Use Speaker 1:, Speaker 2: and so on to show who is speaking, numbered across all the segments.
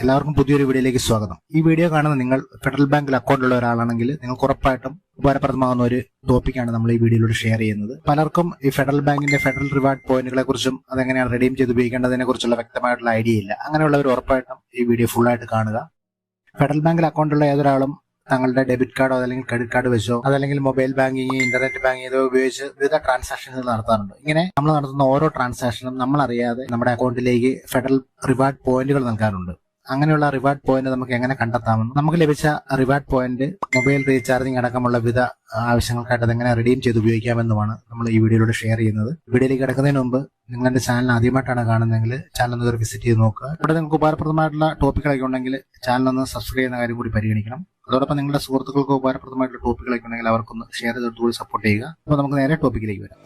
Speaker 1: എല്ലാവർക്കും പുതിയൊരു വീഡിയോയിലേക്ക് സ്വാഗതം. ഈ വീഡിയോ കാണുന്ന നിങ്ങൾ ഫെഡറൽ ബാങ്കിൽ അക്കൗണ്ട് ഉള്ള ഒരാളാണെങ്കിൽ നിങ്ങൾക്ക് ഉറപ്പായിട്ടും ഉപകാരപ്രദമാകുന്ന ഒരു ടോപ്പിക്കാണ് നമ്മൾ ഈ വീഡിയോയിലൂടെ ഷെയർ ചെയ്യുന്നത്. പലർക്കും ഈ ഫെഡറൽ ബാങ്കിന്റെ ഫെഡറൽ റിവാർഡ് പോയിന്റുകളെ കുറിച്ചും അതെങ്ങനെയാണ് റെഡീം ചെയ്ത് ഉപയോഗിക്കേണ്ടതിനെ കുറിച്ചുള്ള വ്യക്തമായിട്ടുള്ള ഐഡിയ ഇല്ല. അങ്ങനെയുള്ളവർ ഉറപ്പായിട്ടും ഈ വീഡിയോ ഫുൾ ആയിട്ട് കാണുക. ഫെഡറൽ ബാങ്കിൽ അക്കൗണ്ടുള്ള ഏതൊരാളും തങ്ങളുടെ ഡെബിറ്റ് കാർഡോ അല്ലെങ്കിൽ ക്രെഡിറ്റ് കാർഡ് വെച്ചോ അതല്ലെങ്കിൽ മൊബൈൽ ബാങ്കിങ്, ഇന്റർനെറ്റ് ബാങ്കിങ് ഇതോ ഉപയോഗിച്ച് വിവിധ ട്രാൻസാക്ഷനുകൾ നടത്താറുണ്ട്. ഇങ്ങനെ നമ്മൾ നടത്തുന്ന ഓരോ ട്രാൻസാക്ഷനും നമ്മൾ അറിയാതെ നമ്മുടെ അക്കൗണ്ടിലേക്ക് ഫെഡറൽ റിവാർഡ് പോയിന്റുകൾ നൽകാറുണ്ട്. അങ്ങനെയുള്ള റിവാർഡ് പോയിന്റ് നമുക്ക് എങ്ങനെ കണ്ടെത്താമെന്നും നമുക്ക് ലഭിച്ച റിവാർഡ് പോയിന്റ് മൊബൈൽ റീചാർജിങ് അടക്കമുള്ള വിവിധ ആവശ്യങ്ങൾക്കായിട്ട് അതെങ്ങനെ റിഡീം ചെയ്ത് ഉപയോഗിക്കാമെന്നുമാണ് നമ്മൾ ഈ വീഡിയോയിലൂടെ ഷെയർ ചെയ്യുന്നത്. വീഡിയോയിലേക്ക് കിടക്കുന്നതിന് മുമ്പ് നിങ്ങൾ എന്റെ ചാനൽ ആദ്യമായിട്ടാണ് കാണുന്നതെങ്കിൽ ചാനൽ ഒന്ന് വിസിറ്റ് ചെയ്ത് നോക്കുക. ഇവിടെ നിങ്ങൾക്ക് ഉപകാരപ്രദമായിട്ടുള്ള ടോപ്പിക്കുകളൊക്കെ ഉണ്ടെങ്കിൽ ചാനൽ ഒന്ന് സബ്സ്ക്രൈബ് ചെയ്യുന്ന കാര്യം കൂടി പരിഗണിക്കണം. അതോടൊപ്പം നിങ്ങളുടെ സുഹൃത്തുക്കൾക്ക് ഉപകാരപ്രദമായിട്ടുള്ള ടോപ്പിക്കുകളൊക്കെ ഉണ്ടെങ്കിൽ അവർക്കൊന്ന് ഷെയർ ചെയ്തിട്ട് കൂടി സപ്പോർട്ട് ചെയ്യുക. അപ്പോൾ നമുക്ക് നേരെ ടോപ്പിക്കിലേക്ക് വരാം.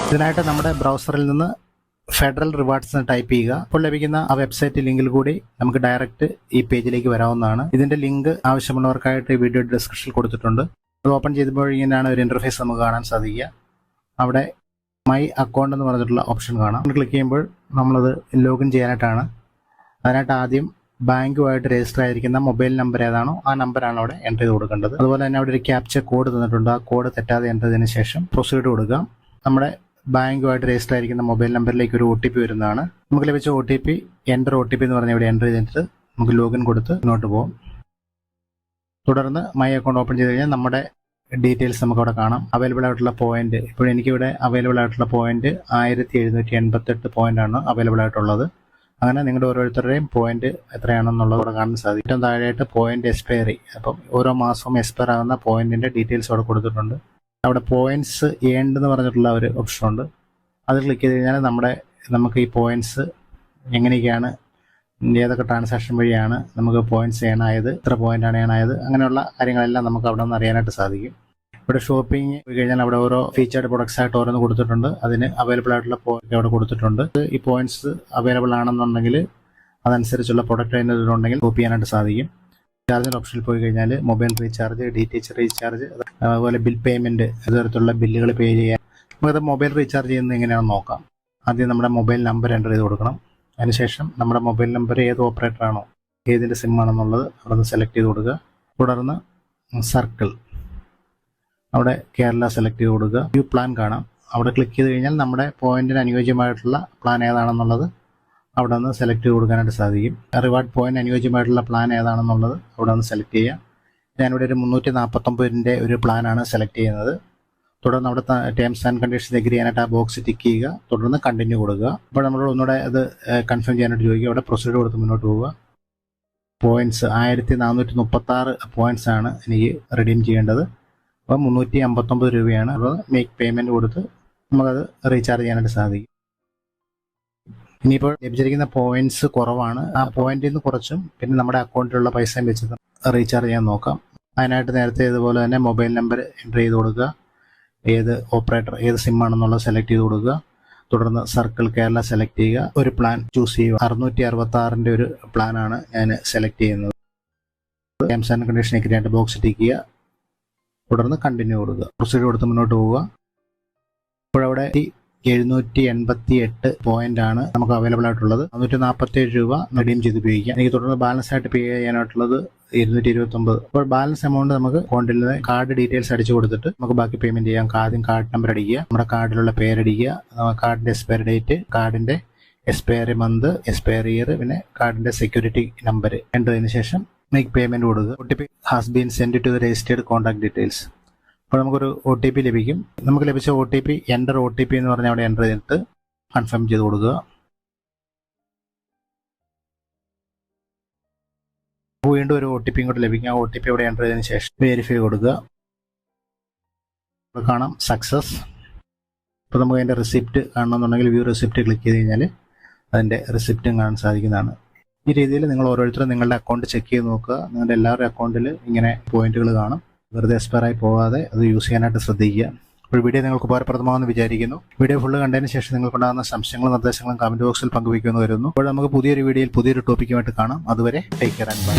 Speaker 1: ഇതിനായിട്ട് നമ്മുടെ ബ്രൗസറിൽ നിന്ന് ഫെഡറൽ റിവാർഡ്സ് ടൈപ്പ് ചെയ്യുക. അപ്പോൾ ലഭിക്കുന്ന ആ വെബ്സൈറ്റ് ലിങ്കിൽ കൂടി നമുക്ക് ഡയറക്റ്റ് ഈ പേജിലേക്ക് വരാവുന്നതാണ്. ഇതിന്റെ ലിങ്ക് ആവശ്യമുള്ളവർക്കായിട്ട് ഈ വീഡിയോ ഡിസ്ക്രിപ്ഷനിൽ കൊടുത്തിട്ടുണ്ട്. അത് ഓപ്പൺ ചെയ്തപ്പോൾ ഇങ്ങനെയാണ് ഒരു ഇന്റർഫേസ് നമുക്ക് കാണാൻ സാധിക്കുക. അവിടെ മൈ അക്കൗണ്ട് എന്ന് പറഞ്ഞിട്ടുള്ള ഓപ്ഷൻ കാണാം. ക്ലിക്ക് ചെയ്യുമ്പോൾ നമ്മളത് ലോഗിൻ ചെയ്യാനായിട്ടാണ്. അതിനായിട്ട് ആദ്യം ബാങ്കുമായിട്ട് രജിസ്റ്റർ ആയിരിക്കുന്ന മൊബൈൽ നമ്പർ ഏതാണോ ആ നമ്പറാണ് അവിടെ എൻ്റർ ചെയ്ത് കൊടുക്കേണ്ടത്. അതുപോലെ തന്നെ അവിടെ ഒരു ക്യാപ്ച കോഡ് തന്നിട്ടുണ്ട്. ആ കോഡ് തെറ്റാതെ എൻ്റർ ചെയ്തതിന് ശേഷം പ്രൊസീഡ് കൊടുക്കുക. നമ്മുടെ ബാങ്കുമായിട്ട് രജിസ്റ്റർ ആയിരിക്കുന്ന മൊബൈൽ നമ്പറിലേക്ക് ഒരു OTP വരുന്നതാണ്. നമുക്ക് ലഭിച്ച OTP എൻ്റർ OTP എന്ന് പറഞ്ഞാൽ ഇവിടെ എൻ്റർ ചെയ്തിട്ട് നമുക്ക് ലോഗിൻ കൊടുത്ത് മുന്നോട്ട് പോകും. തുടർന്ന് മൈ അക്കൗണ്ട് ഓപ്പൺ ചെയ്ത് കഴിഞ്ഞാൽ നമ്മുടെ ഡീറ്റെയിൽസ് നമുക്ക് അവിടെ കാണാം. അവൈലബിൾ ആയിട്ടുള്ള പോയിന്റ്, ഇപ്പോൾ എനിക്കിവിടെ അവൈലബിൾ ആയിട്ടുള്ള പോയിന്റ് 1788 പോയിന്റ് ആണ് അവൈലബിൾ ആയിട്ടുള്ളത്. അങ്ങനെ നിങ്ങളുടെ ഓരോരുത്തരുടെയും പോയിന്റ് എത്രയാണെന്നുള്ളത് അവിടെ കാണാൻ സാധിക്കും. ഏറ്റവും താഴെയായിട്ട് പോയിന്റ് എക്സ്പയറി, അപ്പം ഓരോ മാസവും എക്സ്പയർ ആകുന്ന പോയിന്റിന്റെ ഡീറ്റെയിൽസ് അവിടെ കൊടുത്തിട്ടുണ്ട്. അവിടെ പോയിന്റ്സ് ഏൺഡ് എന്ന് പറഞ്ഞിട്ടുള്ള ഒരു ഓപ്ഷൻ ഉണ്ട്. അത് ക്ലിക്ക് ചെയ്ത് കഴിഞ്ഞാൽ നമുക്ക് ഈ പോയിന്റ്സ് എങ്ങനെയൊക്കെയാണ്, ഏതൊക്കെ ട്രാൻസാക്ഷൻ വഴിയാണ് നമുക്ക് പോയിന്റ്സ് ഏണായത്, എത്ര പോയിന്റാണ് ഏണായത്, അങ്ങനെയുള്ള കാര്യങ്ങളെല്ലാം നമുക്ക് അവിടെ നിന്ന് അറിയാനായിട്ട് സാധിക്കും. ഇവിടെ ഷോപ്പിംഗ് പോയി കഴിഞ്ഞാൽ അവിടെ ഓരോ ഫീച്ചേർഡ് പ്രൊഡക്ട്സ് ആയിട്ട് ഓരോന്ന് കൊടുത്തിട്ടുണ്ട്. അതിന് അവൈലബിൾ ആയിട്ടുള്ള പോയിന്റ് അവിടെ കൊടുത്തിട്ടുണ്ട്. ഈ പോയിന്റ്സ് അവൈലബിൾ ആണെന്നുണ്ടെങ്കിൽ അതനുസരിച്ചുള്ള പ്രൊഡക്റ്റ് അതിനുണ്ടെങ്കിൽ കോപ്പി ചെയ്യാനായിട്ട് സാധിക്കും. ചാർജിന്റെ ഓപ്ഷനിൽ പോയി കഴിഞ്ഞാൽ മൊബൈൽ റീചാർജ്, DTH റീചാർജ്, അതുപോലെ ബിൽ പേയ്മെന്റ്, അതുതരത്തിലുള്ള ബില്ലുകൾ പേ ചെയ്യാൻ നമുക്കത് മൊബൈൽ റീചാർജ് ചെയ്യുന്നത് എങ്ങനെയാണെന്ന് നോക്കാം. ആദ്യം നമ്മുടെ മൊബൈൽ നമ്പർ എൻ്റർ ചെയ്ത് കൊടുക്കണം. അതിനുശേഷം നമ്മുടെ മൊബൈൽ നമ്പർ ഏത് ഓപ്പറേറ്റർ ആണോ, ഏതിന്റെ സിം ആണെന്നുള്ളത് അവിടെ നിന്ന് സെലക്ട് ചെയ്ത് കൊടുക്കുക. തുടർന്ന് സർക്കിൾ അവിടെ കേരള സെലക്ട് ചെയ്ത് കൊടുക്കുക. വ്യൂ പ്ലാൻ കാണാം. അവിടെ ക്ലിക്ക് ചെയ്ത് കഴിഞ്ഞാൽ നമ്മുടെ പോയിന്റിന് അനുയോജ്യമായിട്ടുള്ള പ്ലാൻ ഏതാണെന്നുള്ളത് അവിടെ നിന്ന് സെലക്ട് ചെയ്ത് കൊടുക്കാനായിട്ട് സാധിക്കും. റിവാർഡ് പോയിന്റ് അനുയോജ്യമായിട്ടുള്ള പ്ലാൻ ഏതാണെന്നുള്ളത് അവിടെ നിന്ന് സെലക്ട് ചെയ്യാം. ഞാനിവിടെ ഒരു 349 ഒരു പ്ലാനാണ് സെലക്ട് ചെയ്യുന്നത്. തുടർന്ന് അവിടെ ടേംസ് ആൻഡ് കണ്ടീഷൻസ് എഗ്രി ചെയ്യാനായിട്ട് ആ ബോക്സ് ടിക്ക് ചെയ്യുക. തുടർന്ന് കണ്ടിന്യൂ കൊടുക്കുക. അപ്പോൾ നമ്മൾ ഒന്നുകൂടെ അത് കൺഫേം ചെയ്യാനായിട്ട് ചോദിക്കുക. അവിടെ പ്രൊസീഡ് കൊടുത്ത് മുന്നോട്ട് പോവുക. പോയിന്റ്സ് 1436 പോയിന്റ്സ് ആണ് എനിക്ക് റിഡീം ചെയ്യേണ്ടത്. അപ്പോൾ 359 രൂപയാണ്. അപ്പോൾ മേക്ക് പേയ്മെന്റ് കൊടുത്ത് നമുക്കത് റീചാർജ് ചെയ്യാനായിട്ട് സാധിക്കും. ഇനിയിപ്പോൾ ലഭിച്ചിരിക്കുന്ന പോയിന്റ്സ് കുറവാണ്. ആ പോയിന്റിൽ നിന്ന് കുറച്ചും പിന്നെ നമ്മുടെ അക്കൗണ്ടിലുള്ള പൈസയും വെച്ച് റീചാർജ് ചെയ്യാൻ നോക്കാം. അതിനായിട്ട് നേരത്തെ ഇതുപോലെ തന്നെ മൊബൈൽ നമ്പർ എൻ്റർ ചെയ്ത് കൊടുക്കുക. ഏത് ഓപ്പറേറ്റർ, ഏത് സിം ആണെന്നുള്ളത് സെലക്ട് ചെയ്ത് കൊടുക്കുക. തുടർന്ന് സർക്കിൾ കേരള സെലക്ട് ചെയ്യുക. ഒരു പ്ലാൻ ചൂസ് ചെയ്യുക. 666 ഒരു പ്ലാനാണ് ഞാൻ സെലക്ട് ചെയ്യുന്നത്. ടേംസ് ആൻഡ് കണ്ടീഷൻ എഗ്രി ആയിട്ട് ബോക്സ് ടിക്ക് ചെയ്യുക. തുടർന്ന് കണ്ടിന്യൂ കൊടുക്കുക. പ്രൊസീഡ് കൊടുത്ത് മുന്നോട്ട് പോവുക. ഇപ്പോഴവിടെ 788 പോയിന്റ് ആണ് നമുക്ക് അവൈലബിൾ ആയിട്ടുള്ളത്. 147 രൂപ റിഡീം ചെയ്ത് ഉപയോഗിക്കാം. എനിക്ക് തുടർന്ന് ബാലൻസ് ആയിട്ട് പേ ചെയ്യാനായിട്ടുള്ളത് 229. അപ്പോൾ ബാലൻസ് എമൗണ്ട് നമുക്ക് അക്കൗണ്ടിൽ നിന്ന് കാർഡ് ഡീറ്റെയിൽസ് അടിച്ചു കൊടുത്തിട്ട് നമുക്ക് ബാക്കി പേയ്മെന്റ് ചെയ്യാം. ആദ്യം കാർഡ് നമ്പർ അടിക്കുക, നമ്മുടെ കാർഡിലുള്ള പേരടിക്കുക, കാർഡിന്റെ എക്സ്പയറി ഡേറ്റ്, കാർഡിന്റെ എക്സ്പയറി മന്ത്, എക്സ്പയറി ഇയർ, പിന്നെ കാർഡിന്റെ സെക്യൂരിറ്റി നമ്പർ എൻ്റർ ചെയ്തതിനു ശേഷം മേക്ക് പേയ്മെന്റ് കൊടുക്കുക. OTP has been send to the registered contact details. അപ്പോൾ നമുക്കൊരു OTP ലഭിക്കും. നമുക്ക് ലഭിച്ച OTP എൻ്റർ OTP എന്ന് പറഞ്ഞാൽ അവിടെ എൻ്റർ ചെയ്തിട്ട് കൺഫേം ചെയ്ത് കൊടുക്കുക. വീണ്ടും ഒരു OTP ഇങ്ങോട്ട് ലഭിക്കും. ആ OTP അവിടെ എൻ്റർ ചെയ്തതിന് ശേഷം വെരിഫൈ കൊടുക്കുക. കാണാം സക്സസ്. അപ്പോൾ നമുക്ക് അതിൻ്റെ റിസിപ്റ്റ് കാണണമെന്നുണ്ടെങ്കിൽ വ്യൂ റിസിപ്റ്റ് ക്ലിക്ക് ചെയ്ത് കഴിഞ്ഞാൽ അതിൻ്റെ റിസിപ്റ്റും കാണാൻ സാധിക്കുന്നതാണ്. ഈ രീതിയിൽ നിങ്ങൾ ഓരോരുത്തരും നിങ്ങളുടെ അക്കൗണ്ട് ചെക്ക് ചെയ്ത് നോക്കുക. നിങ്ങളുടെ എല്ലാവരുടെ അക്കൗണ്ടിൽ ഇങ്ങനെ പോയിന്റുകൾ കാണും. വെറുതെ എക്സ്പയർ ആയി പോകാതെ അത് യൂസ് ചെയ്യാനായിട്ട് ശ്രദ്ധിക്കുക. അപ്പോൾ വീഡിയോ നിങ്ങൾക്ക് ഉപകാരപ്രദമാണെന്ന് വിചാരിക്കുന്നു. വീഡിയോ ഫുള്ള് കണ്ടതിന് ശേഷം നിങ്ങൾക്കുണ്ടാകുന്ന സംശയങ്ങളും നിർദ്ദേശങ്ങളും കമന്റ് ബോക്സിൽ പങ്കുവയ്ക്കുമെന്ന് വരുന്നു. അപ്പോൾ നമുക്ക് പുതിയൊരു വീഡിയോയിൽ പുതിയൊരു ടോപ്പിക്കുമായിട്ട് കാണാം. അതുവരെ ടേക്ക് കെയർ ആൻഡ് ബൈ.